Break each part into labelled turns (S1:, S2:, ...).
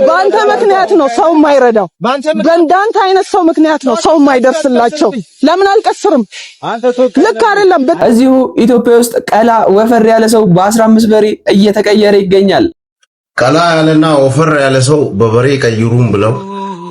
S1: በአንተ ምክንያት ነው ሰው የማይረዳው። በእንዳንተ አይነት ሰው ምክንያት ነው ሰው የማይደርስላቸው። ለምን አልቀስርም? ልክ አይደለም።
S2: እዚሁ ኢትዮጵያ ውስጥ ቀላ ወፈር ያለ ሰው በ15 በሬ እየተቀየረ ይገኛል።
S3: ቀላ ያለና ወፈር ያለ ሰው በበሬ ቀይሩም ብለው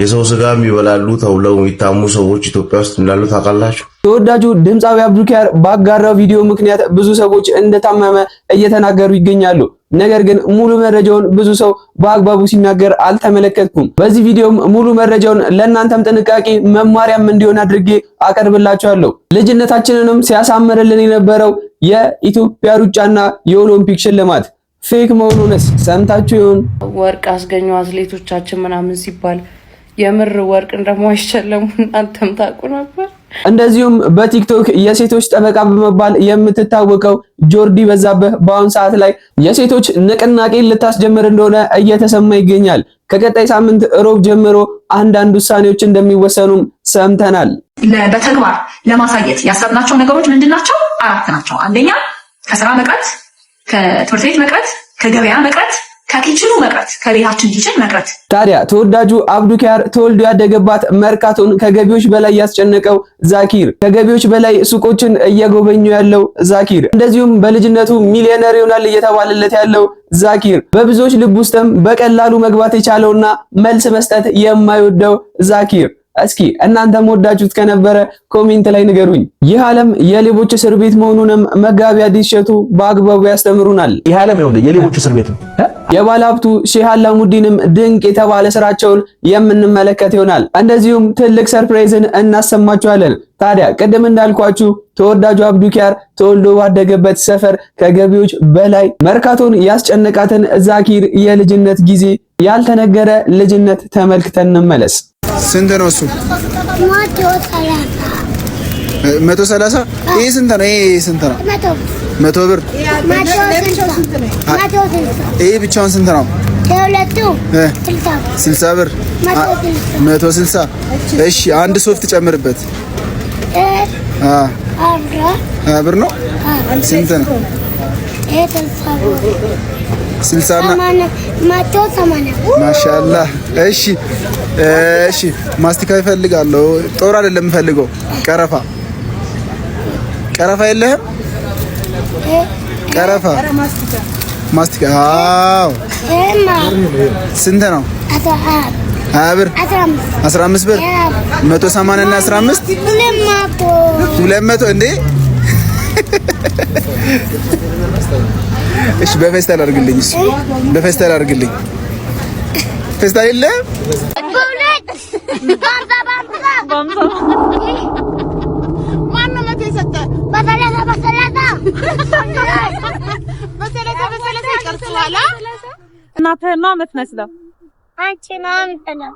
S3: የሰው ስጋም ይበላሉ ተብለው የሚታሙ ሰዎች ኢትዮጵያ ውስጥ እንዳሉ ታውቃላችሁ።
S2: ተወዳጁ ድምፃዊ አብዱኪያር ባጋራው ቪዲዮ ምክንያት ብዙ ሰዎች እንደታመመ እየተናገሩ ይገኛሉ። ነገር ግን ሙሉ መረጃውን ብዙ ሰው በአግባቡ ሲናገር አልተመለከትኩም። በዚህ ቪዲዮም ሙሉ መረጃውን ለእናንተም ጥንቃቄ መማሪያም እንዲሆን አድርጌ አቀርብላችኋለሁ። ልጅነታችንንም ሲያሳምርልን የነበረው የኢትዮጵያ ሩጫና የኦሎምፒክ ሽልማት ፌክ መሆኑንስ ሰምታችሁ ይሆን?
S4: ወርቅ አስገኙ አትሌቶቻችን ምናምን ሲባል የምር ወርቅ እንደማይሸለሙ እናንተም ታውቁ ነበር?
S2: እንደዚሁም በቲክቶክ የሴቶች ጠበቃ በመባል የምትታወቀው ጆርዲ በዛብህ በአሁን ሰዓት ላይ የሴቶች ንቅናቄ ልታስጀምር እንደሆነ እየተሰማ ይገኛል። ከቀጣይ ሳምንት ሮብ ጀምሮ አንዳንድ ውሳኔዎች እንደሚወሰኑም ሰምተናል።
S5: በተግባር ለማሳየት ያሰብናቸው ነገሮች ምንድናቸው? 4 ናቸው። አንደኛ ከስራ መቅረት፣ ከትምህርት ቤት መቅረት፣ ከገበያ መቅረት፣ ከኪችኑ መቅረት፣ ከቤታችን ኪችን መቅረት።
S2: ታዲያ ተወዳጁ አብዱኪያር ተወልዶ ያደገባት መርካቶን ከገቢዎች በላይ ያስጨነቀው ዛኪር፣ ከገቢዎች በላይ ሱቆችን እየጎበኙ ያለው ዛኪር፣ እንደዚሁም በልጅነቱ ሚሊዮነር ይሆናል እየተባለለት ያለው ዛኪር፣ በብዙዎች ልብ ውስጥም በቀላሉ መግባት የቻለውና መልስ መስጠት የማይወደው ዛኪር። እስኪ እናንተም ወዳችሁት ከነበረ ኮሜንት ላይ ንገሩኝ። ይህ ዓለም የሌቦች እስር ቤት መሆኑንም መጋቢ አዲስ እሸቱ በአግባቡ ያስተምሩናል።
S6: ይህ ዓለም ነው የሌቦች እስር ቤት ነው።
S2: የባለሀብቱ ሼህ አላሙዲንም ድንቅ የተባለ ስራቸውን የምንመለከት ይሆናል። እንደዚሁም ትልቅ ሰርፕራይዝን እናሰማችኋለን። ታዲያ ቅድም እንዳልኳችሁ ተወዳጁ አብዱኪያር ተወልዶ ባደገበት ሰፈር ከገቢዎች በላይ መርካቶን ያስጨነቃትን ዛኪር የልጅነት ጊዜ ያልተነገረ ልጅነት ተመልክተን እንመለስ።
S7: ስንት ነው እሱ? 130 ይሄ ስንት ነው? ይሄ ስንት ነው? 100 ብር። ይሄ ብቻውን ስንት ነው? 60 ብር። 160. እሺ አንድ ሶፍት ጨምርበት። ብር ነው። ስንት ነው? 60 ማሻአላህ። እሺ እሺ ማስቲካ ይፈልጋለሁ። ጦር አይደለም የምፈልገው፣ ቀረፋ። ቀረፋ የለህም? ቀረፋ ማስቲካ። አዎ ስንት ነው? 20 ብር። 15 ብር። 180 እና 15 200 እንዴ? እሺ በፌስታል አድርግልኝ። እሺ በፌስታል አድርግልኝ። ፌስታል የለም?
S8: ማነው መቶ የሰጠ? በሰላሳ ይቀርጽዋል። እናትህ ነው የምትመስለው። አንቺ ነው የምትመስለው።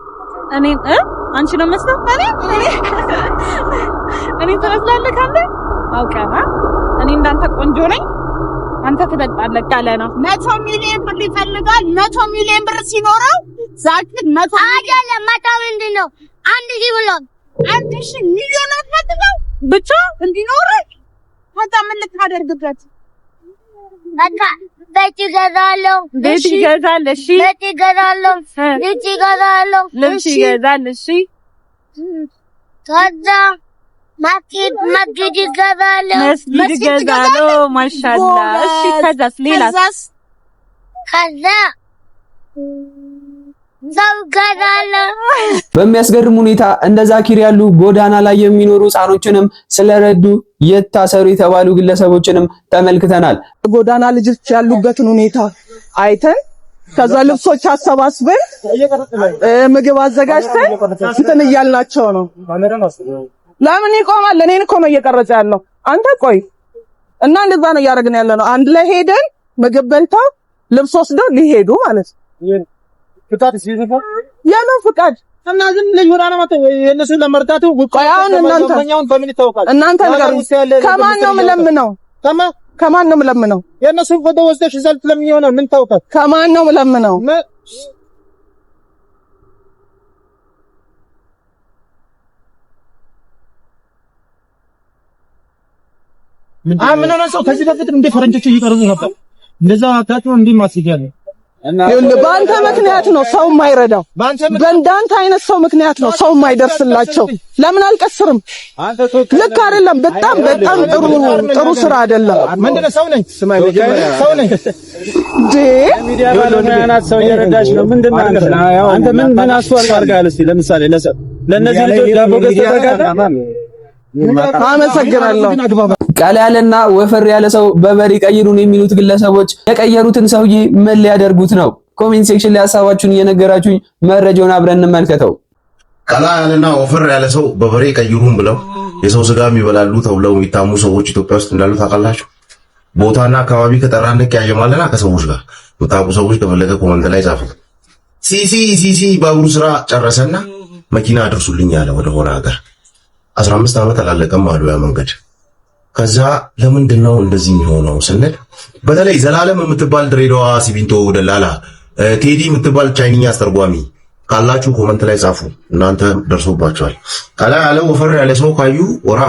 S8: አንቺ ነው የምትመስለው። እኔ ትመስላለህ ካንተ አውቀህ። እኔ እንዳንተ ቆንጆ ነኝ፣ አንተ ትበልጣለህ ካለ ነው። 100 ሚሊዮን ብር ይፈልጋል። 100 ሚሊዮን ብር ሲኖረው ዛኪር 100 አይደለም። 100 ምንድነው? 1000 ብሎ 1000 ሚሊዮን አትፈልገው ብቻ እንዲኖር። ከዛ ምን ልታደርግበት? በቃ ቤት ይገዛለሁ። ቤት ይገዛል። እሺ ቤት ይገዛለሁ። ልብስ ይገዛለሁ። ልብስ ይገዛል። እሺ ከዛ መስጊድ ይገዛል። መስጊድ ይገዛል። ማሻአላህ። እሺ ከዛስ? ሌላስ? ከዛ ሰው ይገዛል።
S2: በሚያስገርም ሁኔታ እንደ ዛኪር ያሉ ጎዳና ላይ የሚኖሩ ህፃኖችንም ስለረዱ የታሰሩ የተባሉ ግለሰቦችንም ተመልክተናል።
S1: ጎዳና ልጆች ያሉበትን ሁኔታ አይተን ከዛ ልብሶች አሰባስበን ምግብ አዘጋጅተን እንትን እያልናቸው ነው። ለምን ይቆማል? እኔን እኮ ነው እየቀረጸ ያለው። አንተ ቆይ እና እንደዛ ነው እያደረግን ያለ ነው። አንድ ላይ ሄደን ምግብ በልተው ልብስ ወስደው ሊሄዱ ማለት ነው። ፍቃድ ሲይዘፋ ያለው ፍቃድ እና ዝም ልጅ ወራና ማለት የነሱን ለመርዳቱ ቆያውን እናንተ በምን ይታወቃል? እናንተ ነገር ከማን ነው የምለምነው? ከማን ነው የምለምነው? የነሱን ፎቶ ወስደሽ ዘልት ለምን ይሆናል? ምን ታውቃል? ከማን ነው የምለምነው? ምን ነው ሰው ከዚህ በፊት እንደ ፈረንጆቹ ይቀርጹ ነበር። እንደዛ አታውቁ እንዴ? ማስይያ ነው በአንተ ምክንያት ነው ሰው የማይረዳው። በእንዳንተ አይነት ሰው ምክንያት ነው ሰው የማይደርስላቸው። ለምን አልቀስርም? ልክ አይደለም። በጣም ጥሩ ስራ አይደለም።
S6: ምንድነው? ሰው ነኝ ሚዲያ ባለሙያናት ሰው እየረዳች ነው። ምንድነው አንተ ምን አስተዋጽኦ አድርጋለህ? እስቲ ለምሳሌ ለነዚህ ልጆች ዳቦ ገዝተህ
S1: አመሰግናለሁ።
S2: ቃል ያለና ወፈር ያለ ሰው በበሬ ቀይሩን የሚሉት ግለሰቦች የቀየሩትን ሰውዬ ምን ሊያደርጉት ነው? ኮሜንት ሴክሽን ላይ ሐሳባችሁን እየነገራችሁኝ መረጃውን አብረን እንመልከተው።
S3: ቃል ያለና ወፈር ያለ ሰው በበሬ ቀይሩን ብለው የሰው ስጋ የሚበላሉ ተብለው የሚታሙ ሰዎች ኢትዮጵያ ውስጥ እንዳሉ ታውቃላችሁ። ቦታና አካባቢ ከጠራን ያየማለና ከሰዎች ጋር የምታውቁ ሰዎች ከፈለገ ኮመንት ላይ ጻፉ። ሲሲ ባቡር ስራ ጨረሰና መኪና አድርሱልኝ ያለ ወደ ሆነ ሀገር 15 ዓመት አላለቀም አሉ ያ መንገድ። ከዛ ለምንድን ነው እንደዚህ የሚሆነው ስንል በተለይ ዘላለም የምትባል ድሬዳዋ ሲሚንቶ ደላላ፣ ቴዲ የምትባል ቻይንኛ አስተርጓሚ ካላችሁ ኮመንት ላይ ጻፉ። እናንተ ደርሶባችኋል። ቃል ያለ ወፈር ያለ ሰው ካዩ ወራ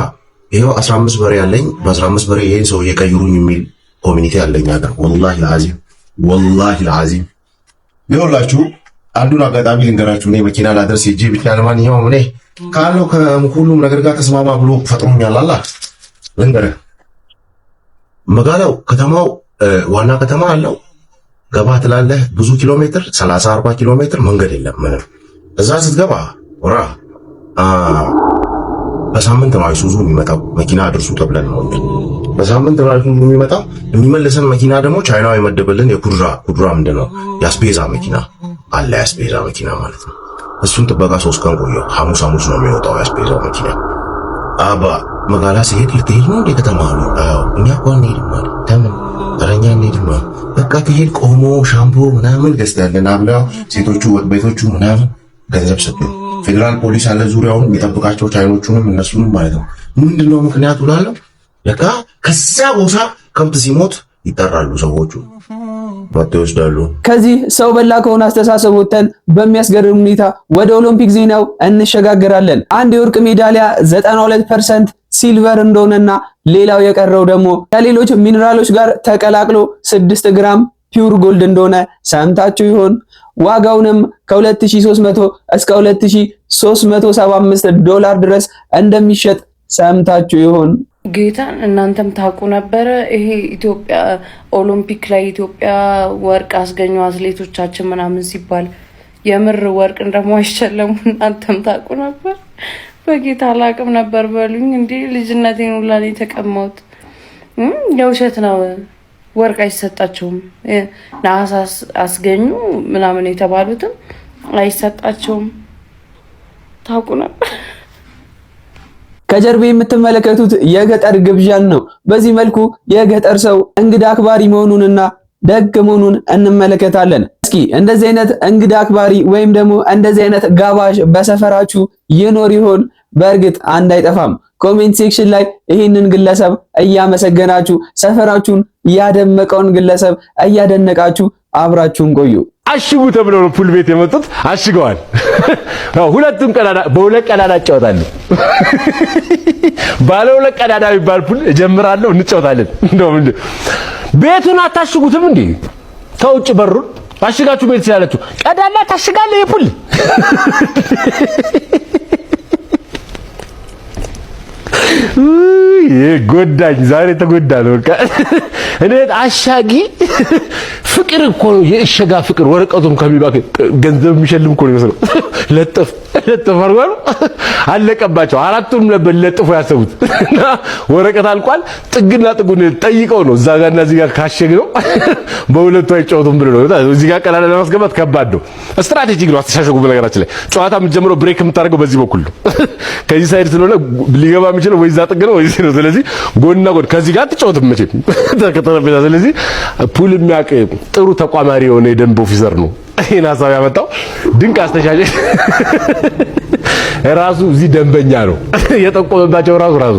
S3: ይሄው 15 በሬ ያለኝ በ15 በሬ ይሄን ሰው የቀይሩኝ የሚል ኮሚኒቲ አለኝ ሀገር። ወላሂ ለአዚም ይኸውላችሁ አንዱን አጋጣሚ ልንገራችሁ። እኔ መኪና ላደርስ ሄጄ ብቻ ለማንኛውም እኔ ካለው ከሁሉም ነገር ጋር ተስማማ ብሎ ፈጥሮኛል። አላህ ልንገርህ፣ መጋላው ከተማው ዋና ከተማ አለው። ገባ ትላለህ ብዙ ኪሎ ሜትር 30-40 ኪሎ ሜትር መንገድ የለም ምንም። እዛ ስትገባ ወራ በሳምንት ነው አይሱዙ የሚመጣው። መኪና አድርሱ ተብለን ነው በሳምንት ነው አይሱዙ የሚመጣው። የሚመለሰን መኪና ደግሞ ቻይናው የመደበልን የኩድራ ምንድነው ያስቤዛ መኪና አለ። ያስቤዛ መኪና ማለት ነው። እሱን ጥበቃ 3 ቀን ቆየው። ሐሙስ ነው የሚወጣው ያስቤዛው መኪና። አባ መጋላ ሲሄድ ልትሄድ ነው እንደ ከተማ ነው? አዎ እኛ እንኳን እንሄድም ማለት ለምን አረኛ እንሄድም ማለት በቃ ትሄድ ቆሞ ሻምፖ ምናምን ገዝተያለን አብለው ሴቶቹ ወጥ ቤቶቹ ምናምን ገንዘብ ሰጡ። ፌደራል ፖሊስ አለ ዙሪያውን የሚጠብቃቸው ቻይኖቹንም እነሱንም ማለት ነው። ምንድነው ምክንያቱ ላለው ለካ ከዛ ቦታ ከብት ሲሞት ይጠራሉ ሰዎቹ ወጥተው
S2: ከዚህ ሰው በላ ከሆነ አስተሳሰብ ወጥተን በሚያስገርም ሁኔታ ወደ ኦሎምፒክ ዜናው እንሸጋግራለን። አንድ የወርቅ ሜዳሊያ 92% ሲልቨር እንደሆነና ሌላው የቀረው ደግሞ ከሌሎች ሚኒራሎች ጋር ተቀላቅሎ 6 ግራም ፒውር ጎልድ እንደሆነ ሰምታችሁ ይሆን? ዋጋውንም ከ2300 እስከ 2375 ዶላር ድረስ እንደሚሸጥ ሰምታችሁ ይሆን?
S4: ጌታን እናንተም ታውቁ ነበረ? ይሄ ኢትዮጵያ ኦሎምፒክ ላይ ኢትዮጵያ ወርቅ አስገኙ አትሌቶቻችን ምናምን ሲባል የምር ወርቅ እንደማይሸለሙ እናንተም ታውቁ ነበር? በጌታ አላቅም ነበር በሉኝ። እንዴ ልጅነቴን ሁላ ነው የተቀማሁት። የውሸት ነው፣ ወርቅ አይሰጣቸውም። ነሐስ አስገኙ ምናምን የተባሉትም አይሰጣቸውም። ታውቁ ነበር?
S2: ከጀርባ የምትመለከቱት የገጠር ግብዣን ነው። በዚህ መልኩ የገጠር ሰው እንግዳ አክባሪ መሆኑንና ደግ መሆኑን እንመለከታለን። እስኪ እንደዚህ አይነት እንግዳ አክባሪ ወይም ደግሞ እንደዚህ አይነት ጋባዥ በሰፈራችሁ ይኖር ይሆን? በእርግጥ አንድ አይጠፋም። ኮሜንት ሴክሽን ላይ ይህንን ግለሰብ እያመሰገናችሁ ሰፈራችሁን ያደመቀውን ግለሰብ እያደነቃችሁ አብራችሁን ቆዩ።
S9: አሽጉ ተብለው ነው ፑል ቤት የመጡት። አሽገዋል። ሁለቱም ቀዳዳ በሁለት ቀዳዳ ጫወታሉ። ባለ ሁለት ቀዳዳ የሚባል ፑል እጀምራለሁ፣ እንጫወታለን። እንደውም ቤቱን አታሽጉትም እንዴ? ከውጭ በሩን አሽጋችሁ ቤት ስላለችሁ ቀዳዳ ታሽጋለህ የፑል ጎዳኝ። ዛሬ ተጎዳ ነው በቃ። እኔ አሻጊ ፍቅር እኮ ነው የእሸጋ ፍቅር። ወረቀቱም ከሚባክ ገንዘብ የሚሸልም እኮ ነው የሚመስለው። ለጥፍ አድርጓል። አለቀባቸው። አራቱም ነበር ለጥፎ ያሰቡት እና ወረቀት አልቋል። ጥግና ጥጉን ጠይቀው ነው እዛ ጋርና እዚህ ጋር ካሸግ ነው በሁለቱ አይጫወቱም ብሎ ነው። እዚህ ጋር ቀላል ለማስገባት ከባድ ነው። ስትራቴጂክ ነው አስተሻሸጉ። በነገራችን ላይ ጨዋታ የምትጀምረው ብሬክ የምታደርገው በዚህ በኩል ነው። ከዚህ ሳይድ ስለሆነ ሊገባ የሚችለው ወይ እዛ ጥግ ነው ወይ እዚህ ነው። ስለዚህ ጎንና ጎን ከዚህ ጋር አትጫወትም መቼም ተከተለበዛ። ስለዚህ ፑል የሚያውቅ ጥሩ ተቋማሪ የሆነ የደንብ ኦፊሰር ነው ይሄን ሀሳብ ያመጣው። ድንቅ አስተሻሸግ ራሱ እዚህ ደንበኛ ነው የጠቆመባቸው ራሱ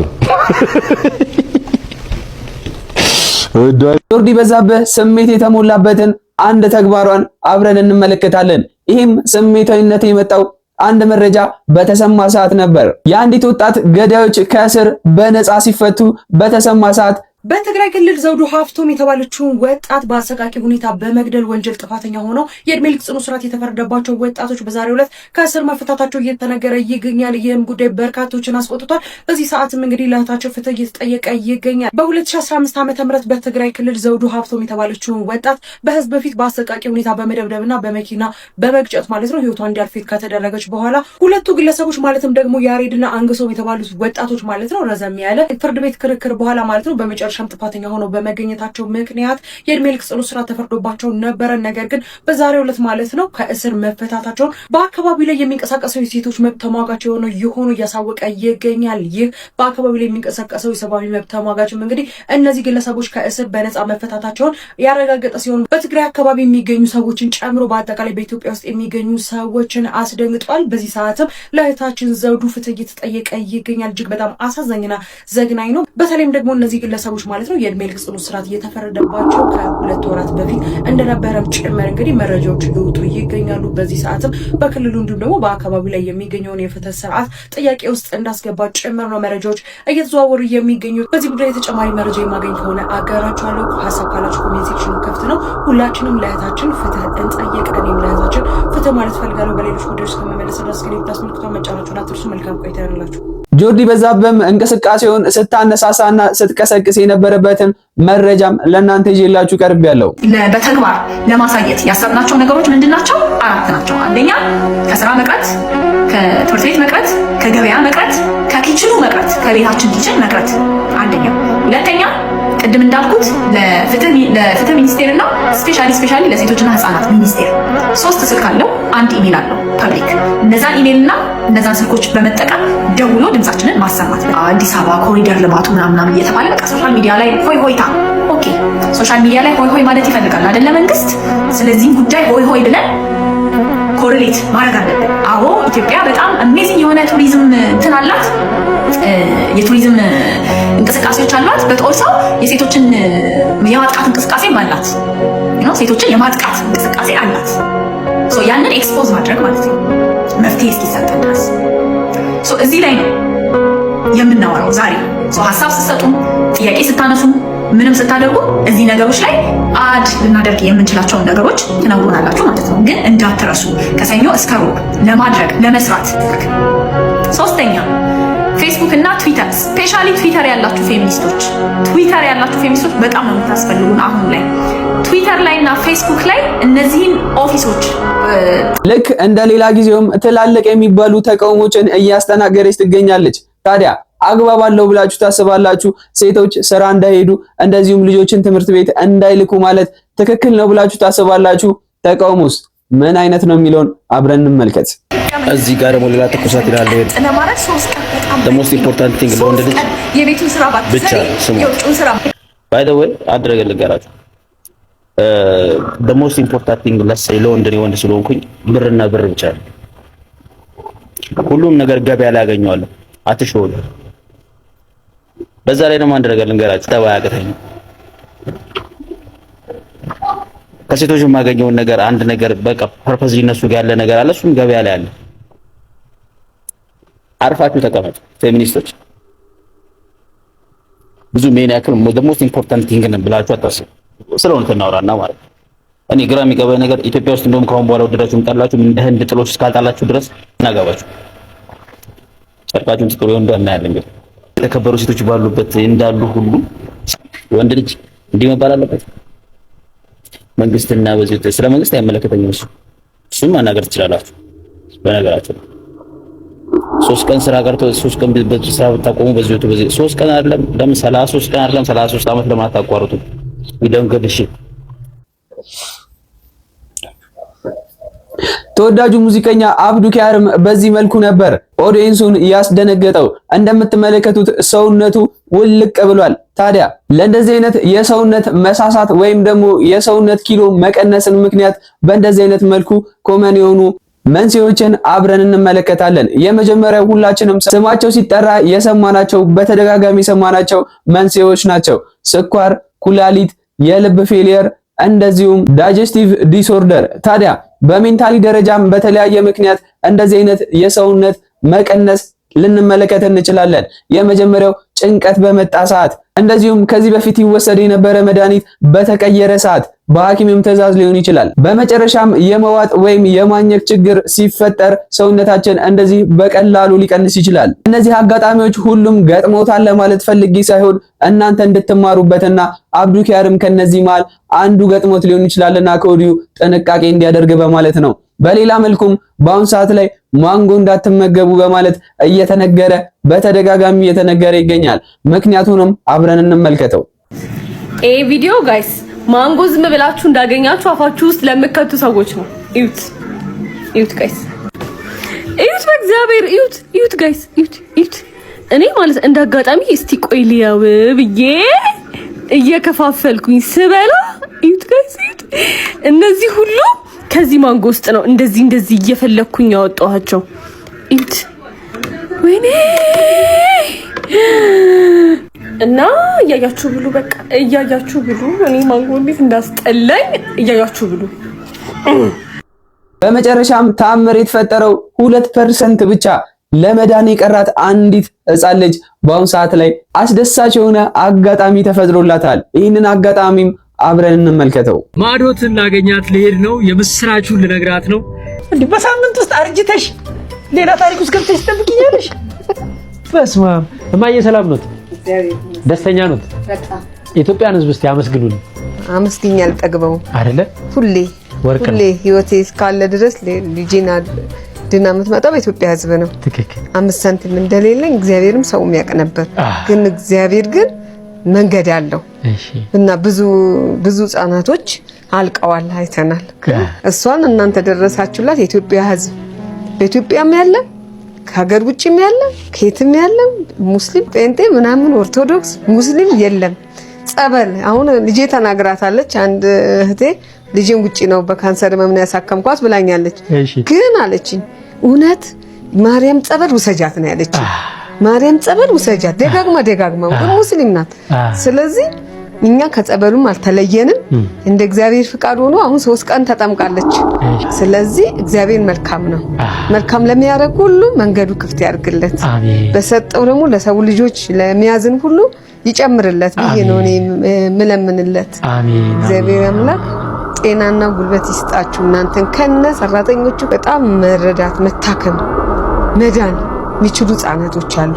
S2: ጆርዲ በዛብህ ስሜት የተሞላበትን አንድ ተግባሯን አብረን እንመለከታለን። ይህም ስሜታዊነት የመጣው አንድ መረጃ በተሰማ ሰዓት ነበር። የአንዲት ወጣት ገዳዮች ከእስር በነፃ ሲፈቱ በተሰማ ሰዓት
S10: በትግራይ ክልል ዘውዱ ሀፍቶም የተባለችውን ወጣት በአሰቃቂ ሁኔታ በመግደል ወንጀል ጥፋተኛ ሆነው የዕድሜ ልክ ጽኑ እስራት የተፈረደባቸው ወጣቶች በዛሬው ዕለት ከእስር መፈታታቸው እየተነገረ ይገኛል። ይህም ጉዳይ በርካቶችን አስቆጥቷል። በዚህ ሰዓትም እንግዲህ ለእህታቸው ፍትህ እየተጠየቀ ይገኛል። በ2015 ዓ.ም በትግራይ ክልል ዘውዱ ሀፍቶም የተባለችውን ወጣት በህዝብ በፊት በአሰቃቂ ሁኔታ በመደብደብና በመኪና በመግጨት ማለት ነው ህይወቷ እንዲያልፍ ከተደረገች በኋላ ሁለቱ ግለሰቦች ማለትም ደግሞ ያሬድና አንገሶም የተባሉት ወጣቶች ማለት ነው ረዘም ያለ ፍርድ ቤት ክርክር በኋላ ማለት ነው በመጨረሻም ጥፋተኛ ሆነው በመገኘታቸው ምክንያት የዕድሜ ልክ ጽኑ እስራት ተፈርዶባቸው ነበረ። ነገር ግን በዛሬው ዕለት ማለት ነው ከእስር መፈታታቸውን በአካባቢው ላይ የሚንቀሳቀሰው የሴቶች መብት ተሟጋች የሆኑ እያሳወቀ ይገኛል። ይህ በአካባቢው ላይ የሚንቀሳቀሰው የሰብአዊ መብት ተሟጋችም እንግዲህ እነዚህ ግለሰቦች ከእስር በነጻ መፈታታቸውን ያረጋገጠ ሲሆን በትግራይ አካባቢ የሚገኙ ሰዎችን ጨምሮ በአጠቃላይ በኢትዮጵያ ውስጥ የሚገኙ ሰዎችን አስደንግጧል። በዚህ ሰዓትም ለእህታችን ዘውዱ ፍትህ እየተጠየቀ ይገኛል። እጅግ በጣም አሳዛኝና ዘግናኝ ነው። በተለይም ደግሞ እነዚህ ግለሰቦች ማለት ነው የዕድሜ ልክ ጽኑ እስራት እየተፈረደባቸው ከ2 ወራት በፊት እንደነበረም ጭምር እንግዲህ መረጃዎች እየወጡ ይገኛሉ። በዚህ ሰዓትም በክልሉ እንዲሁም ደግሞ በአካባቢው ላይ የሚገኘውን የፍትህ ስርዓት ጥያቄ ውስጥ እንዳስገባ ጭምር ነው መረጃዎች እየተዘዋወሩ የሚገኙት። በዚህ ጉዳይ ተጨማሪ መረጃ የማገኝ ከሆነ አጋራችኋለሁ። ሀሳብ ካላችሁ ኮሜንት ሴክሽኑ ክፍት ነው። ሁላችንም ለእህታችን ፍትህ እንጠይቅ። እኔም ለእህታችን ፍትህ ማለት ፈልጋለሁ። በሌሎች ጉዳዮች ከመመለስ ድረስ ግን የምታስመልክቷን መጫናችሁን አትርሱ። መልካም ቆይታ ያላችሁ።
S2: ጆርዲ በዛብህም እንቅስቃሴውን ስታነሳሳና ስትቀሰቅስ የነበረበትን መረጃም ለእናንተ ይዤላችሁ ቀርቤያለሁ።
S5: በተግባር ለማሳየት ያሰብናቸው ነገሮች ምንድናቸው? 4 ናቸው። አንደኛ ከስራ መቅረት፣ ከትምህርት ቤት መቅረት፣ ከገበያ መቅረት፣ ከኪችኑ መቅረት፣ ከቤታችን ኪችን መቅረት አንደኛው። ሁለተኛ ቅድም እንዳልኩት ለፍትህ ሚኒስቴር እና ስፔሻሊ ለሴቶችና ህፃናት ሚኒስቴር 3 ስልክ አለው፣ 1 ኢሜል አለው ፐብሊክ። እነዛን ኢሜልና እነዛን ስልኮች በመጠቀም ደውሎ ድምጻችንን ማሰማት። አዲስ አበባ ኮሪደር ልማቱ ምናምን እየተባለ በቃ ሶሻል ሚዲያ ላይ ሆይ ሆይታ። ኦኬ ሶሻል ሚዲያ ላይ ሆይ ሆይ ማለት ይፈልጋል አይደለ መንግስት። ስለዚህ ጉዳይ ሆይ ሆይ ብለን ኮሪሌት ማድረግ አለብን። አዎ ኢትዮጵያ በጣም አሜዚንግ የሆነ ቱሪዝም እንትን አላት፣ የቱሪዝም እንቅስቃሴዎች አሏት። በጦርሳ የሴቶችን የማጥቃት እንቅስቃሴም አላት ነው፣ ሴቶችን የማጥቃት እንቅስቃሴ አላት። ሶ ያንን ኤክስፖዝ ማድረግ ማለት ነው መፍትሄ እስኪሰጥ ድረስ። ሶ እዚህ ላይ ነው የምናወራው ዛሬ። ሶ ሀሳብ ስትሰጡ፣ ጥያቄ ስታነሱ፣ ምንም ስታደርጉ እዚህ ነገሮች ላይ አድ ልናደርግ የምንችላቸውን ነገሮች ትነግሩናላችሁ ማለት ነው። ግን እንዳትረሱ ከሰኞ እስከ ሮብ ለማድረግ ለመስራት። ሶስተኛ ፌስቡክ እና ትዊተር፣ ስፔሻሊ ትዊተር ያላችሁ ፌሚኒስቶች በጣም ነው የምታስፈልጉን አሁን ላይ። ትዊተር ላይ እና ፌስቡክ ላይ እነዚህን ኦፊሶች
S2: ልክ እንደ ሌላ ጊዜውም ትላልቅ የሚባሉ ተቃውሞችን እያስተናገረች ትገኛለች። ታዲያ አግባብ አለው ብላችሁ ታስባላችሁ? ሴቶች ስራ እንዳይሄዱ እንደዚሁም ልጆችን ትምህርት ቤት እንዳይልኩ ማለት ትክክል ነው ብላችሁ ታስባላችሁ? ተቃውሞስ ምን አይነት ነው የሚለውን አብረን እንመልከት።
S11: እዚህ ጋር ደግሞ ሌላ ትኩሳት ይላል።
S5: ለማለት 3 ቀን በጣም
S11: the most important thing ለወንድ ልጅ
S5: የቤቱን ስራ
S11: ብቻ ስሙ።
S5: የውጭውን ስራ
S11: by the way አድረገ ልገራችሁ the most important thing ለወንድ ነው። ወንድ ስለሆንኩኝ ብርና ብር ብቻ ነው። ሁሉም ነገር ገበያ ላይ ያገኘዋለሁ። አትሾሉ። በዛ ላይ ደግሞ አንድ ነገር ልንገራችሁ፣ ተባይ አገተኝ ከሴቶች የማገኘውን ነገር አንድ ነገር በቃ ፐርፐዝ እነሱ ጋር ያለ ነገር አለ፣ እሱም ገበያ ላይ አለ። አርፋችሁ ተቀመጡ ፌሚኒስቶች። ብዙ ሜን ያክል the most important thing ነው ብላችሁ አታስቡ። ስለሆነ ተናወራና ማለት እኔ ግራ የሚገባኝ ነገር ኢትዮጵያ ውስጥ እንደውም ካሁን በኋላ ወደዳችሁም ጠላችሁም እንደ ህንድ ጥሎች እስካልጣላችሁ ድረስ እናገባችሁ ጨርቃችሁን ትጥሩ እንደው እናያለን። ግን የተከበሩ ሴቶች ባሉበት እንዳሉ ሁሉ ወንድ ልጅ እንዲህ መባል አለበት። መንግስትና በዚህ ስለ መንግስት አይመለከተኝም። እሱም ማናገር ትችላላችሁ። በነገራችሁ 3 ቀን ስራ ቀርቶ 3 ቀን በስራ ብታቆሙ በዚህ 3 ቀን አይደለም ለምን 33 ቀን አይደለም 33 ዓመት ለማታቋርጡ ይደንገድሽ።
S2: ተወዳጁ ሙዚቀኛ አብዱ ኪያርም በዚህ መልኩ ነበር ኦዲየንሱን ያስደነገጠው። እንደምትመለከቱት ሰውነቱ ውልቅ ብሏል። ታዲያ ለእንደዚህ አይነት የሰውነት መሳሳት ወይም ደግሞ የሰውነት ኪሎ መቀነስን ምክንያት በእንደዚህ አይነት መልኩ ኮመን የሆኑ መንስኤዎችን አብረን እንመለከታለን። የመጀመሪያው ሁላችንም ስማቸው ሲጠራ የሰማናቸው በተደጋጋሚ የሰማናቸው መንስኤዎች ናቸው። ስኳር፣ ኩላሊት፣ የልብ ፌሊየር እንደዚሁም ዳይጀስቲቭ ዲስኦርደር። ታዲያ በሜንታሊ ደረጃም በተለያየ ምክንያት እንደዚህ አይነት የሰውነት መቀነስ ልንመለከት እንችላለን። የመጀመሪያው ጭንቀት በመጣ ሰዓት፣ እንደዚሁም ከዚህ በፊት ይወሰድ የነበረ መድኃኒት በተቀየረ ሰዓት፣ በሐኪምም ትዕዛዝ ሊሆን ይችላል። በመጨረሻም የመዋጥ ወይም የማኘክ ችግር ሲፈጠር ሰውነታችን እንደዚህ በቀላሉ ሊቀንስ ይችላል። እነዚህ አጋጣሚዎች ሁሉም ገጥሞታል ለማለት ፈልጌ ሳይሆን እናንተ እንድትማሩበትና አብዱኪያርም ከነዚህ መሃል አንዱ ገጥሞት ሊሆን ይችላልና ከወዲሁ ጥንቃቄ እንዲያደርግ በማለት ነው። በሌላ መልኩም በአሁን ሰዓት ላይ ማንጎ እንዳትመገቡ በማለት እየተነገረ በተደጋጋሚ እየተነገረ ይገኛል። ምክንያቱንም አብረን እንመልከተው።
S12: ቪዲዮ ጋይስ ማንጎ ዝም ብላችሁ እንዳገኛችሁ አፋችሁ ውስጥ ለምከቱ ሰዎች ነው። እዩት ጋይስ፣ እዩት፣ በእግዚአብሔር እዩት ጋይስ፣ እዩት። እኔ ማለት እንዳጋጣሚ እስቲ ቆይ ሊያው ብዬ እየከፋፈልኩኝ ስበላ እዩት ጋይስ፣ እዩት። እነዚህ ሁሉ ከዚህ ማንጎ ውስጥ ነው እንደዚህ እየፈለኩኝ ያወጣኋቸው። እዩት፣ ወይኔ እና እያያችሁ ብሉ፣ በቃ እያያችሁ ብሉ። እኔ ማንጎ እንዴት እንዳስጠላኝ እያያችሁ ብሉ።
S2: በመጨረሻም ተአምር የተፈጠረው 2% ብቻ ለመዳን የቀራት አንዲት ሕፃን ልጅ በአሁኑ ሰዓት ላይ አስደሳች የሆነ አጋጣሚ ተፈጥሮላታል። ይህንን አጋጣሚም አብረን እንመልከተው።
S6: ማዶትን ላገኛት ልሄድ ነው። የምስራቹን ልነግራት ነው። እንዴ በሳምንት ውስጥ አርጅተሽ ሌላ ታሪክ ውስጥ ገብተሽ ትጠብቂኛለሽ? በስመ አብ። እማዬ ሰላም ኖት? ደስተኛ ኖት? በጣም። የኢትዮጵያን ሕዝብ እስቲ አመስግኑልኝ።
S13: አመስግኛ አልጠግበው
S6: አይደለ?
S13: ሁሌ ህይወቴ እስካለ ድረስ ልጄና ድና የምትመጣው በኢትዮጵያ ሕዝብ ነው።
S6: ትክክል።
S13: 5 ሳንቲም እንደሌለኝ እግዚአብሔርም ሰው የሚያውቅ ነበር። ግን እግዚአብሔር ግን መንገድ አለው እና ብዙ ህጻናቶች አልቀዋል አይተናል። እሷን እናንተ ደረሳችሁላት። የኢትዮጵያ ሕዝብ በኢትዮጵያም ያለ ከሀገር ውጭም ያለ ከየትም ያለ ሙስሊም፣ ጴንጤ፣ ምናምን ኦርቶዶክስ ሙስሊም የለም። ጸበል አሁን ልጄ ተናግራታለች። አንድ እህቴ ልጄን ውጪ ነው በካንሰር መምን ያሳከምኳት ብላኛለች። ግን አለችኝ እውነት ማርያም ጸበል ውሰጃት ነው ያለችኝ። ማርያም ጸበል ውሰጃት ደጋግማ ሙስሊም ናት። ስለዚህ እኛ ከጸበሉም አልተለየንም። እንደ እግዚአብሔር ፍቃድ ሆኖ አሁን 3 ቀን ተጠምቃለች። ስለዚህ እግዚአብሔር መልካም ነው። መልካም ለሚያደርግ ሁሉ መንገዱ ክፍት ያድርግለት። በሰጠው ደግሞ ለሰው ልጆች ለሚያዝን ሁሉ ይጨምርለት ብዬ ነው እኔ ምለምንለት። እግዚአብሔር አምላክ ጤናና ጉልበት ይስጣችሁ። እናንተን ከነ ሰራተኞቹ በጣም መረዳት፣ መታከም፣ መዳን የሚችሉ ህጻናቶች አሉ።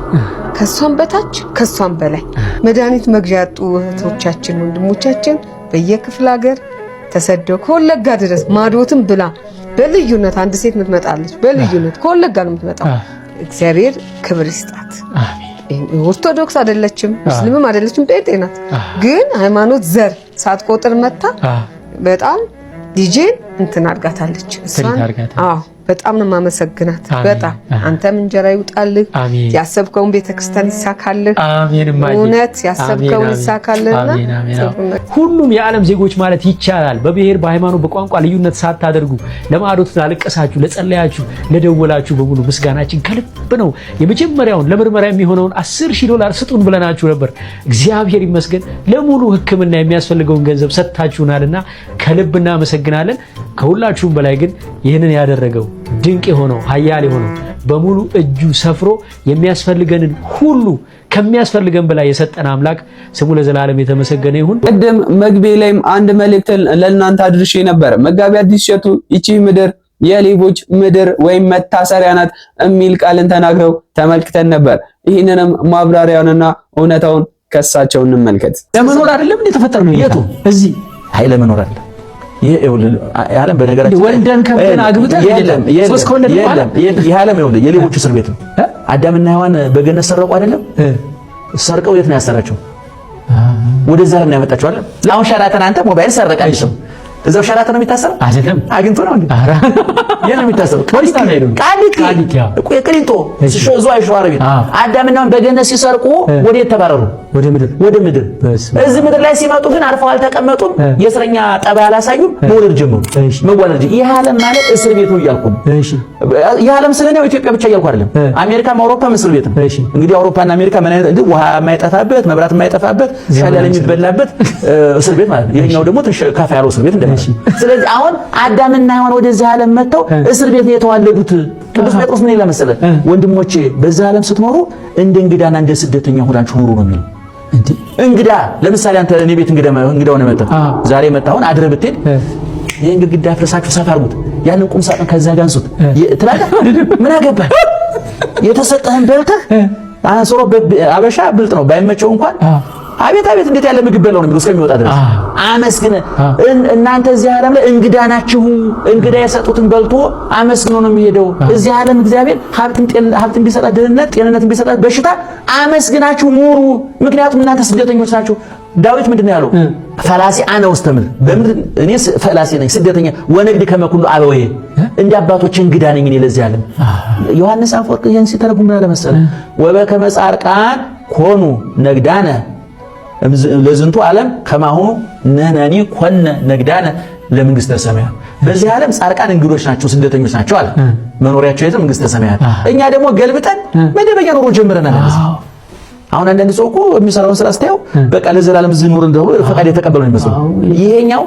S13: ከሷም በታች ከሷም በላይ መድኃኒት መግዣ ያጡ እህቶቻችን ወንድሞቻችን በየክፍለ ሀገር ተሰደው ከወለጋ ድረስ ማዶትም ብላ በልዩነት አንድ ሴት ምትመጣለች። በልዩነት ከወለጋ ነው የምትመጣው። እግዚአብሔር ክብር ይስጣት። ኦርቶዶክስ አይደለችም፣ ሙስሊምም አይደለችም፣ ጴንጤ ናት። ግን ሃይማኖት ዘር ሳትቆጥር መታ በጣም ልጄን እንትን አድርጋታለች። እሷን በጣም ነው የማመሰግናት። በጣም አንተም እንጀራ ይውጣልህ፣ ያሰብከውን ቤተክርስቲያን ይሳካልህ። እውነት ያሰብከውን ይሳካልህና
S6: ሁሉም የዓለም ዜጎች ማለት ይቻላል በብሔር በሃይማኖት በቋንቋ ልዩነት ሳታደርጉ ለማዶት ላለቀሳችሁ፣ ለጸለያችሁ፣ ለደወላችሁ በሙሉ ምስጋናችን ከልብ ነው። የመጀመሪያውን ለምርመራ የሚሆነውን $10,000 ስጡን ብለናችሁ ነበር። እግዚአብሔር ይመስገን ለሙሉ ሕክምና የሚያስፈልገውን ገንዘብ ሰጥታችሁናልና ከልብ እናመሰግናለን። ከሁላችሁም በላይ ግን ይህንን ያደረገው ድንቅ የሆነው ኃያል የሆነው በሙሉ እጁ ሰፍሮ የሚያስፈልገንን ሁሉ ከሚያስፈልገን በላይ የሰጠን አምላክ ስሙ ለዘላለም የተመሰገነ ይሁን።
S2: ቀደም መግቢያ ላይም አንድ መልእክት ለእናንተ አድርሼ ነበር። መጋቢ አዲስ እሸቱ ይቺ ምድር የሌቦች ምድር ወይም መታሰሪያ ናት የሚል ቃልን ተናግረው ተመልክተን ነበር። ይህንንም ማብራሪያውንና እውነታውን ከሳቸው እንመልከት።
S6: ለመኖር አይደለም እንዴ ተፈጠርነው? የቱ እዚህ ኃይለ መኖር አይደለም። የዓለም በነገራችን ወንደን ከብተን አግብተን የለም የሌቦች እስር ቤት ነው። አዳምና ሔዋን በገነት ሰረቁ አይደለም? ሰርቀው የት ነው ያሰራቸው? ወደዛ ለምን ያመጣቸው አይደል? አሁን ሸራተን አንተ ሞባይል ሰረቃል ሰው እዛው ሸራተን ነው የሚታሰረው አይደለም? አግኝቶ ነው እንዴ? አራ የት ነው የሚታሰረው? ቃሊቲ ቅሊንጦ ዝዋይ ሸዋሮ ቤት አዳምና ሔዋን በገነት ሲሰርቁ ወዴት ተባረሩ? ወደ ምድር። እዚህ ምድር ላይ ሲመጡ ግን አርፈው አልተቀመጡም። የእስረኛ ጠባይ አላሳዩም። መውለድ ጀመሩ። መዋለድ ይህ ዓለም ማለት እስር ቤት ነው እያልኩ ነው። ይህ ዓለም ስለኔው ኢትዮጵያ ብቻ እያልኩ አይደለም። አሜሪካም አውሮፓም እስር ቤት ነው። እንግዲህ አውሮፓና አሜሪካ ምን አይነት እንዴ ውሃ የማይጠፋበት መብራት የማይጠፋበት ሻላል የሚበላበት እስር ቤት ማለት ነው። ይሄኛው ደግሞ ከፋ ያለው እስር ቤት እንደማለት። ስለዚህ አሁን አዳምና ሔዋን ወደዚህ ዓለም መጥተው እስር ቤት ነው የተዋለዱት። ቅዱስ ጴጥሮስ ምን ይላል መሰለህ? ወንድሞቼ በዛ ዓለም ስትኖሩ እንደ እንግዳና እንደ ስደተኛ ሆናችሁ ኑሩ ነው የሚለው። እንግዳ ለምሳሌ አንተ እኔ ቤት እንግዳ ሆነ መጣ ዛሬ መጣሁን አድረህ ብትሄድ ይሄን ግድግዳ ፍረሳችሁ ሰፋ አድርጉት፣ ያንን ቁም ሳጥን ከዛ ጋር አንሱት ትላለህ። ምን አገባህ? የተሰጠህን በልተህ አንሶሮ አበሻ ብልጥ ነው ባይመቸው እንኳን አቤት አቤት እንዴት ያለ ምግብ በለው ነው የሚለው እስከሚወጣ ድረስ አመስግነ። እናንተ እዚህ ዓለም ላይ እንግዳ ናችሁ። እንግዳ የሰጡትን በልቶ አመስግኖ ነው የሚሄደው። እዚህ ዓለም እግዚአብሔር ሀብትን ቢሰጣት ድህነት፣ ጤንነትን ቢሰጣት በሽታ አመስግናችሁ ኑሩ። ምክንያቱም እናንተ ስደተኞች ናችሁ። ዳዊት ምንድነው ያለው? ፈላሲ አነ ውስተ ምድር፣ በምድር እኔ ፈላሲ ነኝ ስደተኛ፣ ወነግድ ከመኩሉ አበወየ፣ እንደ አባቶች እንግዳ ነኝ እኔ ለዚህ ዓለም። ዮሐንስ አፈወርቅ ይህን ሲተረጉም ምን አለ መሰለህ? ወበከመ ጻድቃን ኮኑ ነግዳነ ለዝንቱ ዓለም ከማሁኑ ነነኒ ኮነ ነግዳነ ለመንግስተ ሰማያት። በዚህ ዓለም ጻድቃን እንግዶች ናቸው፣ ስደተኞች ናቸው አለ። መኖሪያቸው የት? መንግስተ ሰማያት። እኛ ደግሞ ገልብጠን መደበኛ ኑሮ ጀምረናል። አሁን አንዳንድ ሰው እኮ የሚሰራውን ስራ ስታየው በቃ ለዘላለም እዚህ ኑር እንደው ፈቃድ የተቀበለው ይመስላል። ይሄኛው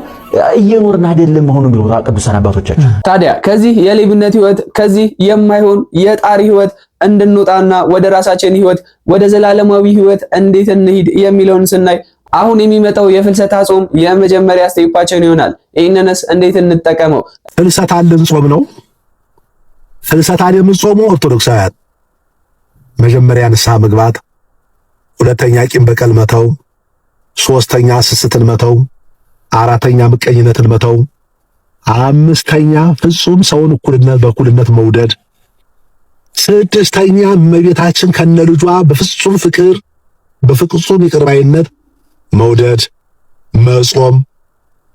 S6: እየኖርን አይደለም ሆኖ የሚለው ቅዱሳን አባቶቻችን።
S2: ታዲያ ከዚህ የሌብነት ህይወት፣ ከዚህ የማይሆን የጣሪ ህይወት እንድንወጣና ወደ ራሳችን ህይወት፣ ወደ ዘላለማዊ ህይወት እንዴት እንሂድ የሚለውን ስናይ አሁን የሚመጣው የፍልሰታ ጾም የመጀመሪያ ስቴፓችን ይሆናል። ይህንንስ እንዴት እንጠቀመው?
S14: ፍልሰታን ልንጾም ነው። ፍልሰታን የምንጾመው ኦርቶዶክሳውያን መጀመሪያ ንስሐ መግባት፣ ሁለተኛ ቂም በቀል መተው፣ ሶስተኛ ስስትን መተው፣ አራተኛ ምቀኝነትን መተው፣ አምስተኛ ፍጹም ሰውን በእኩልነት መውደድ፣ ስድስተኛ እመቤታችን ከነልጇ በፍጹም ፍቅር በፍጹም ይቅር ባይነት መውደድ መጾም።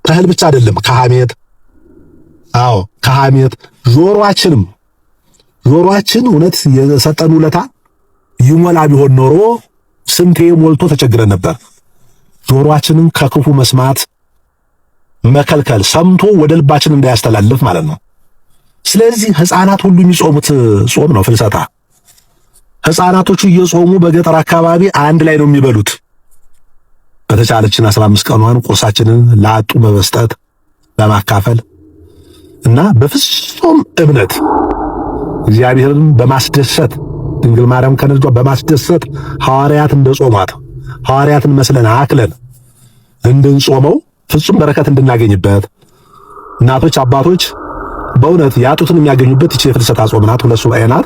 S14: ከእህል ብቻ አይደለም፣ ከሐሜት ከሐሜት ጆሮአችን እውነት የሰጠን ውለታ ይሞላ ቢሆን ኖሮ ስንቴ ሞልቶ ተቸግረን ነበር። ጆሮአችንን ከክፉ መስማት መከልከል፣ ሰምቶ ወደ ልባችን እንዳያስተላልፍ ማለት ነው። ስለዚህ ሕፃናት ሁሉ የሚጾሙት ጾም ነው ፍልሰታ። ሕፃናቶቹ እየጾሙ በገጠር አካባቢ አንድ ላይ ነው የሚበሉት። በተቻለችን 15 ቀኗን ቁርሳችንን ለአጡ በመስጠት በማካፈል እና በፍጹም እምነት እግዚአብሔርን በማስደሰት ድንግል ማርያም ከነጇ በማስደሰት ሐዋርያት እንደጾሟት ሐዋርያትን መስለን አክለን እንድንጾመው ፍጹም በረከት እንድናገኝበት እናቶች አባቶች በእውነት ያጡትን የሚያገኙበት ይህች የፍልሰታ ጾም ናት። 2 ሱባዔ ናት።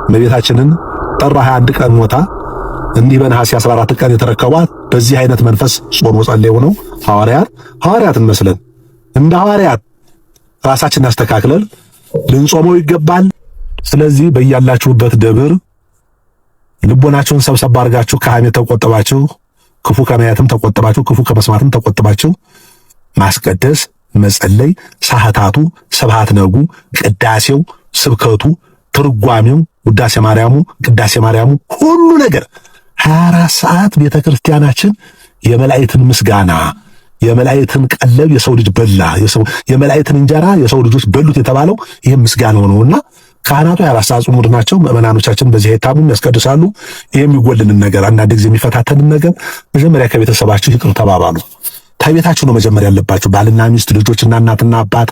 S14: እመቤታችንን ጥር 21 ቀን ሞታ እንዲህ በነሐሴ 14 ቀን የተረከቧት በዚህ አይነት መንፈስ ጾም ጸልየው ነው። ሐዋርያትን መስለን እንደ ሐዋርያት ራሳችንን አስተካክለን ልንጾመው ይገባል። ስለዚህ በያላችሁበት ደብር ልቦናችሁን ሰብሰብ አድርጋችሁ ከሐሜት ተቆጥባችሁ፣ ክፉ ከማየትም ተቆጥባችሁ፣ ክፉ ከመስማትም ተቆጥባችሁ ማስቀደስ፣ መጸለይ፣ ሰዓታቱ፣ ስብሐት ነጉ፣ ቅዳሴው፣ ስብከቱ፣ ትርጓሜው፣ ውዳሴ ማርያሙ፣ ቅዳሴ ማርያሙ ሁሉ ነገር 24 ሰዓት ቤተክርስቲያናችን የመላእክትን ምስጋና የመላእክትን ቀለብ የሰው ልጅ በላ፣ የመላእክትን እንጀራ የሰው ልጆች በሉት የተባለው ይሄ ምስጋናው ነውና ካህናቱ 24 ሰዓት ጾሙድ ናቸው። ምእመናኖቻችን በዚህ የታሙም ያስቀድሳሉ። ይሄ የሚጎልንን ነገር አንዳንድ ጊዜ የሚፈታተንን ነገር መጀመሪያ ከቤተሰባችሁ ይቅር ተባባሉ። ከቤታችሁ ነው መጀመሪያ ያለባችሁ። ባልና ሚስት፣ ልጆችና እናትና አባት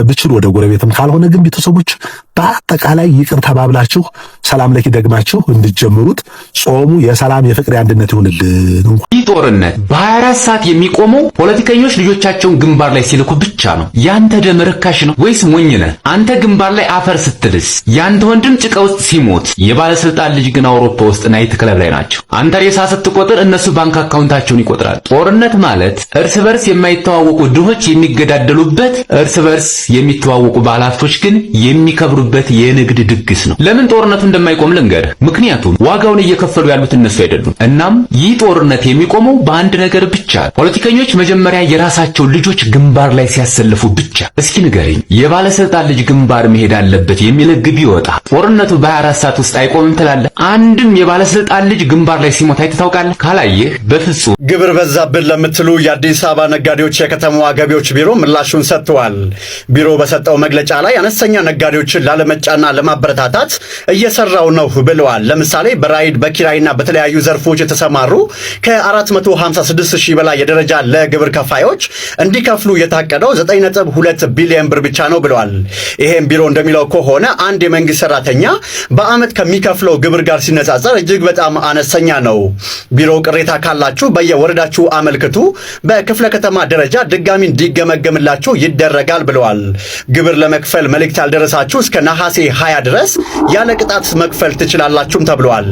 S14: ብችሉ ወደ ጎረቤትም፣ ካልሆነ ግን ቤተሰቦች በአጠቃላይ ይቅር ተባብላችሁ ሰላም ለኪ ደግማችሁ እንድትጀምሩት ጾሙ የሰላም የፍቅር የአንድነት ይሁንልን።
S15: ይህ ጦርነት በ24 ሰዓት የሚቆመው ፖለቲከኞች ልጆቻቸውን ግንባር ላይ ሲልኩ ብቻ ነው። ያንተ ደም ርካሽ ነው ወይስ ሞኝ ነህ? አንተ ግንባር ላይ አፈር ስትልስ፣ ያንተ ወንድም ጭቃ ውስጥ ሲሞት፣ የባለስልጣን ልጅ ግን አውሮፓ ውስጥ ናይት ክለብ ላይ ናቸው። አንተ ሬሳ ስትቆጥር እነሱ ባንክ አካውንታቸውን ይቆጥራል። ጦርነት ማለት እርስ በርስ የማይተዋወቁ ድሆች የሚገዳደሉበት፣ እርስ በርስ የሚተዋወቁ ባለሀብቶች ግን የሚከብሩበት የንግድ ድግስ ነው። ለምን ጦርነቱ እንደማይቆም ልንገርህ። ምክንያቱም ዋጋውን እየከፈሉ ያሉት እነሱ አይደሉም። እናም ይህ ጦርነት የሚቆመው በአንድ ነገር ብቻ፣ ፖለቲከኞች መጀመሪያ የራሳቸው ልጆች ግንባር ላይ ሲያሰልፉ ብቻ። እስኪ ንገረኝ፣ የባለስልጣን ልጅ ግንባር መሄድ አለበት የሚል ሕግ ቢወጣ ጦርነቱ በ24 ሰዓት ውስጥ አይቆምም ትላለህ? አንድም የባለስልጣን ልጅ ግንባር ላይ ሲሞት አይተህ ታውቃለህ? ካላየህ በፍጹም።
S16: ግብር በዛብን ለምትሉ የአዲስ አበባ ነጋዴዎች የከተማዋ ገቢዎች ቢሮ ምላሹን ሰጥቷል። ቢሮ በሰጠው መግለጫ ላይ አነስተኛ ነጋዴዎችን ላለመጫና ለማበረታታት እየሰራው ነው ብለዋል። ለምሳሌ በራይድ በኪራይና በተለያዩ ዘርፎች የተሰማሩ ከ456 ሺህ በላይ የደረጃ ለግብር ከፋዮች እንዲከፍሉ የታቀደው 9.2 ቢሊዮን ብር ብቻ ነው ብለዋል። ይሄም ቢሮ እንደሚለው ከሆነ አንድ የመንግስት ሰራተኛ በአመት ከሚከፍለው ግብር ጋር ሲነጻጸር እጅግ በጣም አነስተኛ ነው። ቢሮው ቅሬታ ካላችሁ በየወረዳችሁ አመልክቱ፣ በክፍለ ከተማ ደረጃ ድጋሚ እንዲገመገምላችሁ ይደረጋል ብለዋል። ግብር ለመክፈል መልእክት ያልደረሳችሁ እስከ ነሐሴ 20 ድረስ ያለ ቅጣት መክፈል ትችላላችሁም ተብሏል።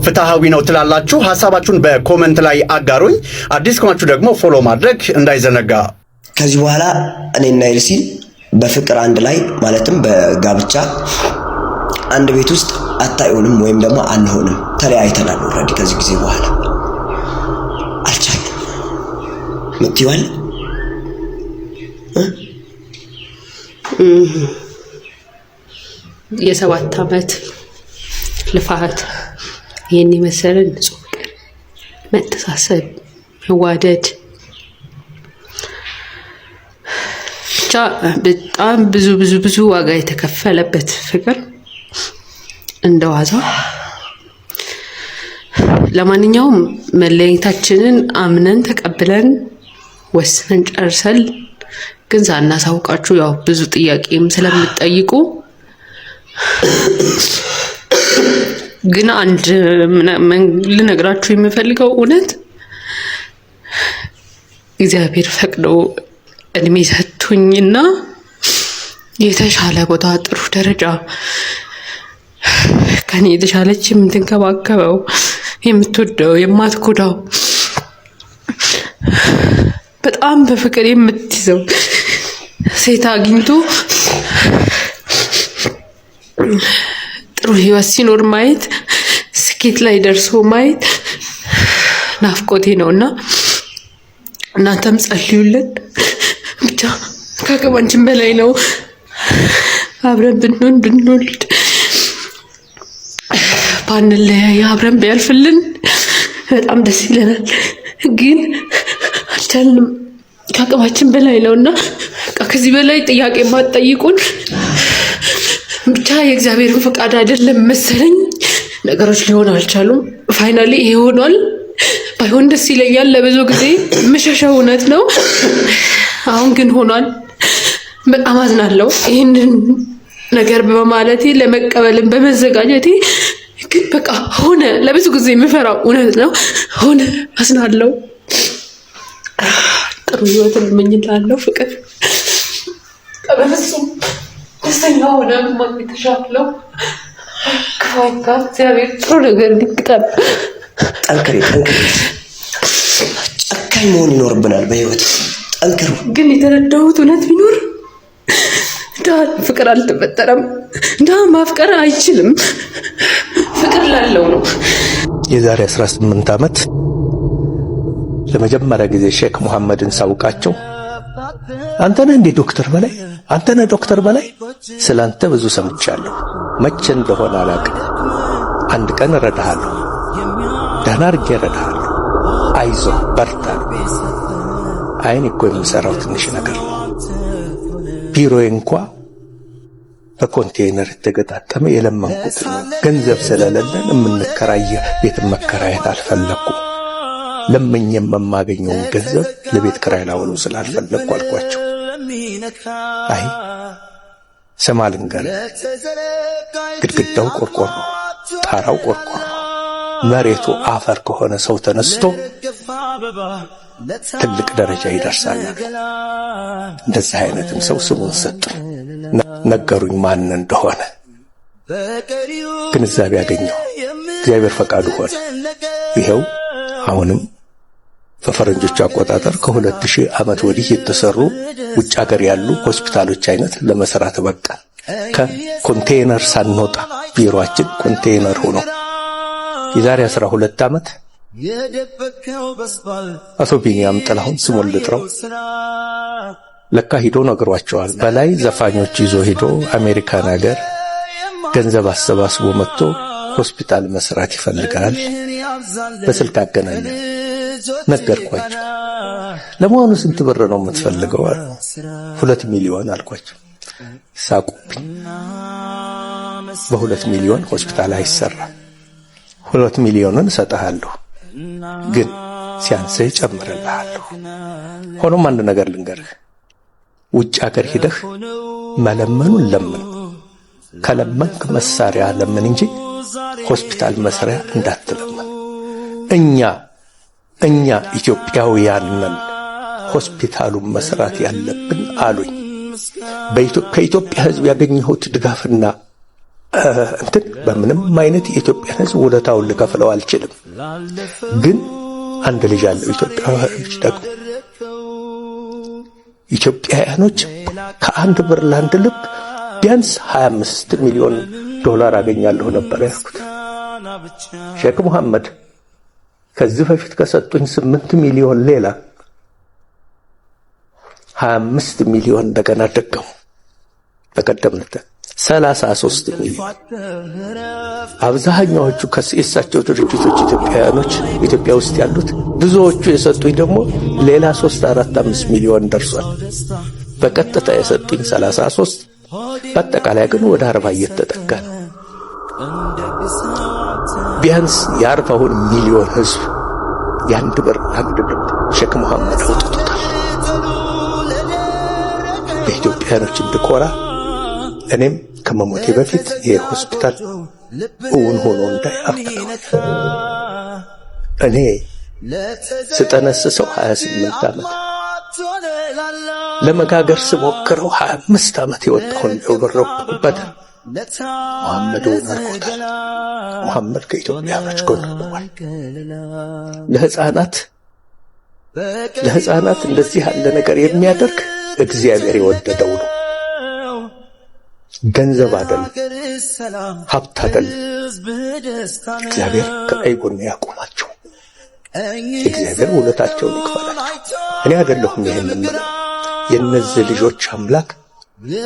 S16: ፍትሃዊ ነው ትላላችሁ? ሐሳባችሁን በኮመንት ላይ አጋሩኝ። አዲስ ከሆናችሁ ደግሞ ፎሎ ማድረግ እንዳይዘነጋ።
S17: ከዚህ በኋላ እኔና ኤልሲ በፍቅር አንድ ላይ ማለትም በጋብቻ አንድ ቤት ውስጥ አታዩንም ወይም ደግሞ አንሆንም። ተለያይተናል ኦልሬዲ። ከዚህ ጊዜ በኋላ አልቻልንም። ምትይዋል
S18: የ7 ዓመት ልፋት ይሄን የመሰለ ንጹህ ፍቅር፣ መተሳሰብ፣ መዋደድ ብቻ በጣም ብዙ ዋጋ የተከፈለበት ፍቅር እንደዋዛ። ለማንኛውም መለየታችንን አምነን ተቀብለን ወስነን ጨርሰን ግን ሳናሳውቃችሁ ያው ብዙ ጥያቄም ስለምትጠይቁ ግን አንድ ልነግራችሁ የምፈልገው እውነት እግዚአብሔር ፈቅዶ እድሜ ሰጥቶኝና የተሻለ ቦታ ጥሩ ደረጃ ከኔ የተሻለች የምትንከባከበው የምትወደው የማትጎዳው በጣም በፍቅር የምትይዘው ሴት አግኝቶ ጥሩ ህይወት ሲኖር ማየት፣ ስኬት ላይ ደርሶ ማየት ናፍቆቴ ነውና እናንተም ጸልዩልን። ብቻ ከአቅማችን በላይ ነው። አብረን ብንወልድ ባንለያይ አብረን ቢያልፍልን በጣም ደስ ይለናል። ግን አልቻልንም፣ ከአቅማችን በላይ ነውና ከዚህ በላይ ጥያቄ ማትጠይቁን። ብቻ የእግዚአብሔርን ፈቃድ አይደለም መሰለኝ ነገሮች ሊሆን አልቻሉም። ፋይናሊ ይሄ ሆኗል። ባይሆን ደስ ይለኛል። ለብዙ ጊዜ መሸሻው እውነት ነው። አሁን ግን ሆኗል። በጣም አዝናለሁ ይሄንን ነገር በማለቴ ለመቀበልን በመዘጋጀቴ። ግን በቃ ሆነ። ለብዙ ጊዜ የምፈራው እውነት ነው። ሆነ። አዝናለሁ። ጥሩ ህይወት እመኝልሃለሁ ፍቅር። በፍጹም ደስተኛ ሆነ ማግኘት ተሻለው። ከዋጋ እግዚአብሔር ጥሩ ነገር እንዲገጣም
S17: ጠንክሪ። ጨካኝ መሆን ይኖርብናል በህይወት። ጠንክሩ።
S18: ግን የተረዳሁት እውነት ቢኖር ፍቅር አልተፈጠረም። ማፍቀር አይችልም። ፍቅር ላለው ነው።
S14: የዛሬ 18 ዓመት ለመጀመሪያ ጊዜ ሼክ መሐመድን ሳውቃቸው አንተ ነህ እንዴ ዶክተር በላይ? አንተ ነህ ዶክተር በላይ? ስላንተ ብዙ ሰምቻለሁ። መቼ እንደሆነ አላውቅም። አንድ ቀን እረዳሃለሁ፣ ደህና አድርጌ እረዳሃለሁ። አይዞህ በርታ። አይን እኮ የምሰራው ትንሽ ነገር ነው። ቢሮዬ እንኳ በኮንቴይነር የተገጣጠመ የለመንኩት ነው። ገንዘብ ስለሌለን የምንከራየ ቤት መከራየት አልፈለኩም። ለምኜም የማገኘውን ገንዘብ ለቤት ክራይ ላውለው ስላልፈለኩ አልኳቸው። አይ ስማ ልንገርህ፣ ግድግዳው ቆርቆሮ፣ ጣራው ቆርቆሮ፣ መሬቱ አፈር ከሆነ ሰው ተነስቶ ትልቅ ደረጃ ይደርሳል። እንደዚህ አይነትም ሰው ስሙን ሰጥ ነገሩኝ ማን እንደሆነ። ግንዛቤ ያገኘው እግዚአብሔር ፈቃዱ ሆነ። ይሄው አሁንም በፈረንጆች አቆጣጠር ከ2000 ዓመት ወዲህ የተሰሩ ውጭ ሀገር ያሉ ሆስፒታሎች አይነት ለመስራት በቃ። ከኮንቴይነር ሳንወጣ ቢሮአችን ኮንቴይነር ሆኖ የዛሬ 12 ዓመት አቶ ቢኒያም ጥላሁን ስሙን ልጥረው ለካ ሂዶ ነግሯቸዋል። በላይ ዘፋኞች ይዞ ሂዶ አሜሪካን ሀገር ገንዘብ አሰባስቦ መጥቶ
S19: ሆስፒታል መስራት ይፈልጋል። በስልክ አገናኘ ነገርኳቸው። ለመሆኑ ስንት ብር ነው የምትፈልገው? 2 ሚሊዮን አልኳቸው። ሳቁብኝ። በ2 ሚሊዮን ሆስፒታል አይሰራም። 2 ሚሊዮንን እሰጥሃለሁ፣ ግን ሲያንስህ ጨምርልሃለሁ። ሆኖም አንድ ነገር ልንገርህ፣ ውጭ ሀገር ሂደህ መለመኑን ለምን፣ ከለመንክ መሳሪያ ለምን እንጂ ሆስፒታል መስሪያ እንዳትለምን። እኛ ኢትዮጵያውያን ነን ሆስፒታሉን መስራት ያለብን አሉኝ። ከኢትዮጵያ ሕዝብ ያገኘሁት ድጋፍና በምንም አይነት የኢትዮጵያን ሕዝብ ውለታውን ልከፍለው አልችልም። ግን አንድ ልጅ አለው ኢትዮጵያውያኖች ደግሞ ኢትዮጵያውያኖች ከአንድ ብር ለአንድ ልብ ቢያንስ 25 ሚሊዮን ዶላር አገኛለሁ ነበር ያልኩት። ሼክ መሐመድ ከዚህ በፊት ከሰጡኝ 8 ሚሊዮን ሌላ 25 ሚሊዮን እንደገና ደገሙ። በቀደምነት 33 ሚሊዮን። አብዛኛዎቹ ከእሳቸው ድርጅቶች ኢትዮጵያውያኖች ኢትዮጵያ ውስጥ ያሉት ብዙዎቹ የሰጡኝ ደግሞ ሌላ 3፣ 4፣ 5 ሚሊዮን ደርሷል። በቀጥታ የሰጡኝ 33፣ በአጠቃላይ ግን ወደ 40 እየተጠጋ ነው። ቢያንስ የ40 ሚሊዮን ህዝብ የአንድ ብር አንድ ልብ ሼክ መሐመድ አውጥቶታል። በኢትዮጵያኖች እንድኮራ እኔም ከመሞቴ በፊት የሆስፒታል እውን ሆኖ እንዳያርፈው እኔ ስጠነስሰው 28 ዓመት ለመጋገር ስሞክረው 25 ዓመት የወጣውን የወረኩበት መሐመድ እውን አድርጎታል። መሐመድ ከኢትዮጵያኖች ጎን ቆሟል። ለህፃናት እንደዚህ ያለ ነገር የሚያደርግ እግዚአብሔር የወደደው ነው። ገንዘብ አይደለም፣ ሀብት አይደለም። እግዚአብሔር ከቀኝ ጎን ያቆማቸው። እግዚአብሔር ውለታቸውን ይክፈላቸው። እኔ አይደለሁም ይሄን የምለው፣ የእነዚህ ልጆች አምላክ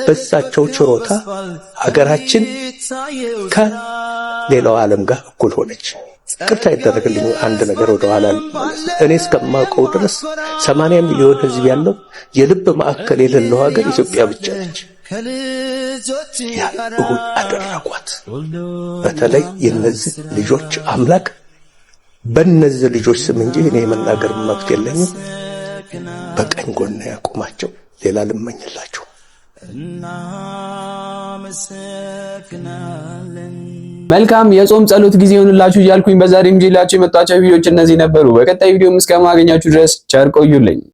S19: በዛቸው ችሮታ ሀገራችን ከሌላው ዓለም ጋር እኩል ሆነች። ቅርታ ይደረግልኝ አንድ ነገር ወደ ኋላ ማለት ነው። እኔ እስከማውቀው ድረስ 80 ሚሊዮን ህዝብ ያለው የልብ ማዕከል የሌለው ሀገር ኢትዮጵያ ብቻ ነች። እውን አደረጓት። በተለይ የነዚህ ልጆች አምላክ በእነዚህ ልጆች ስም እንጂ እኔ የመናገር መብት የለኝም። በቀኝ ጎን ያቆማቸው። ሌላ ልመኝላችሁ።
S2: መልካም የጾም ጸሎት ጊዜ ይሁንላችሁ እያልኩኝ በዛሬም ጅላችሁ የመጣቸው ቪዲዮዎች እነዚህ ነበሩ። በቀጣይ ቪዲዮ እስከማገኛችሁ ድረስ ቸር ቆዩልኝ።